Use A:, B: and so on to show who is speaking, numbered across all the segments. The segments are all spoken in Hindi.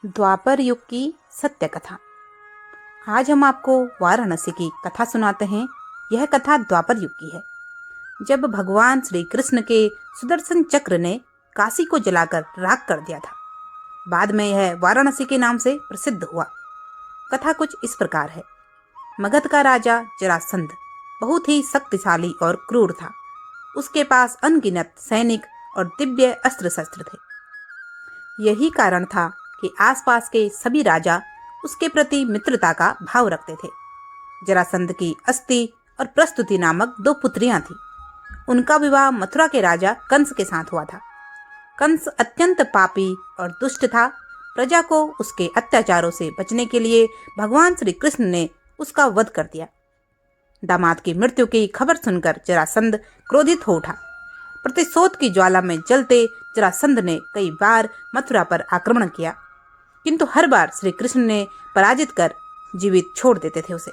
A: द्वापर युग की सत्य कथा। आज हम आपको वाराणसी की कथा सुनाते हैं। यह कथा द्वापर युग की है, जब भगवान श्री कृष्ण के सुदर्शन चक्र ने काशी को जलाकर राख कर दिया था। बाद में यह वाराणसी के नाम से प्रसिद्ध हुआ। कथा कुछ इस प्रकार है। मगध का राजा जरासंध बहुत ही शक्तिशाली और क्रूर था। उसके पास अनगिनत सैनिक और दिव्य अस्त्र शस्त्र थे। यही कारण था कि आसपास के सभी राजा उसके प्रति मित्रता का भाव रखते थे। जरासंध की अस्ति और प्रस्तुति नामक 2 पुत्रियां थीं। उनका विवाह मथुरा के राजा कंस के साथ हुआ था। कंस अत्यंत पापी और दुष्ट था। प्रजा को उसके अत्याचारों से बचने के लिए भगवान श्री कृष्ण ने उसका वध कर दिया। दामाद की मृत्यु की खबर सुनकर जरासंध क्रोधित हो उठा। प्रतिशोध की ज्वाला में जलते जरासंध ने कई बार मथुरा पर आक्रमण किया, किंतु हर बार श्री कृष्ण ने पराजित कर जीवित छोड़ देते थे उसे।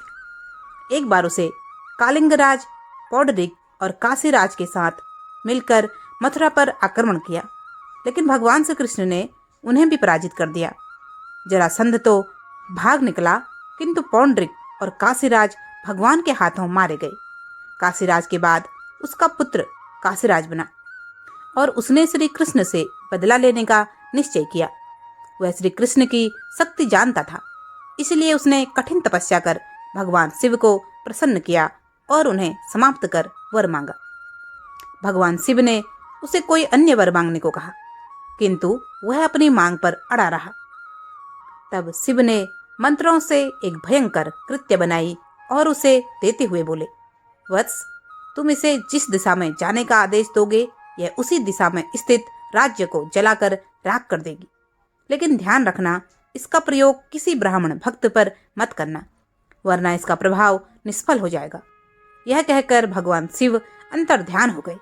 A: एक बार उसे कालिंगराज, पौंडरिक और काशीराज के साथ मिलकर मथुरा पर आक्रमण किया, लेकिन भगवान श्री कृष्ण ने उन्हें भी पराजित कर दिया। जरासंध तो भाग निकला, किंतु पौंडरिक और काशीराज भगवान के हाथों मारे गए। काशीराज के बाद उसका पुत्र काशीराज बना और उसने श्री कृष्ण से बदला लेने का निश्चय किया। वह श्री कृष्ण की शक्ति जानता था, इसलिए उसने कठिन तपस्या कर भगवान शिव को प्रसन्न किया और उन्हें समाप्त कर वर मांगा। भगवान शिव ने उसे कोई अन्य वर मांगने को कहा, किंतु वह अपनी मांग पर अड़ा रहा। तब शिव ने मंत्रों से एक भयंकर कृत्य बनाई और उसे देते हुए बोले, वत्स, तुम इसे जिस दिशा में जाने का आदेश दोगे, यह उसी दिशा में स्थित राज्य को जलाकर राख कर देगी। लेकिन ध्यान रखना, इसका प्रयोग किसी ब्राह्मण भक्त पर मत करना, वरना इसका प्रभाव निष्फल हो जाएगा। यह कहकर भगवान शिव अंतर्ध्यान हो गए।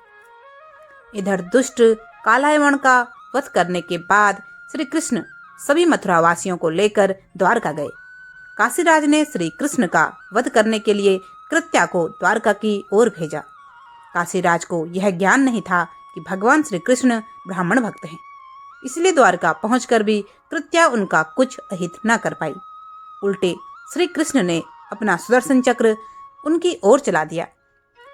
A: इधर दुष्ट कालायवण का वध करने के बाद श्री कृष्ण सभी मथुरावासियों को लेकर द्वारका गए। काशीराज ने श्री कृष्ण का वध करने के लिए कृत्या को द्वारका की ओर भेजा। काशीराज को यह ज्ञान नहीं था कि भगवान श्री कृष्ण ब्राह्मण भक्त हैं, इसलिए द्वारका पहुंचकर भी कृत्या उनका कुछ अहित न कर पाई। उल्टे श्री कृष्ण ने अपना सुदर्शन चक्र उनकी ओर चला दिया।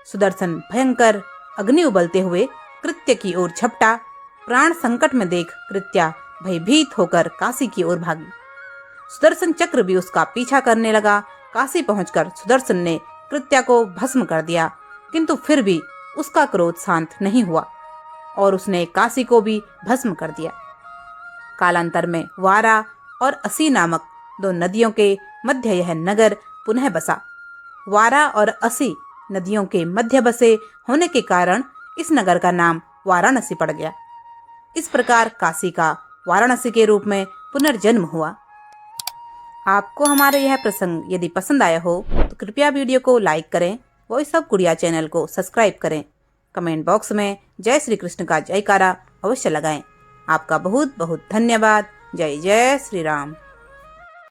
A: सुदर्शन भयंकर अग्नि उबलते हुए कृत्य की ओर झपटा। प्राण संकट में देख कृत्या भयभीत होकर काशी की ओर भागी। सुदर्शन चक्र भी उसका पीछा करने लगा। काशी पहुंचकर सुदर्शन ने कृत्या को भस्म कर दिया, किंतु फिर भी उसका क्रोध शांत नहीं हुआ और उसने काशी को भी भस्म कर दिया। कालांतर में वारा और असी नामक 2 नदियों के मध्य यह नगर पुनः बसा। वारा और असी नदियों के मध्य बसे होने के कारण इस नगर का नाम वाराणसी पड़ गया। इस प्रकार काशी का वाराणसी के रूप में पुनर्जन्म हुआ। आपको हमारा यह प्रसंग यदि पसंद आया हो तो कृपया वीडियो को लाइक करें, वॉइस ऑफ गुड़िया चैनल को सब्सक्राइब करें। कमेंट बॉक्स में जय श्री कृष्ण का जयकारा अवश्य लगाएं। आपका बहुत बहुत धन्यवाद। जय जय श्री राम।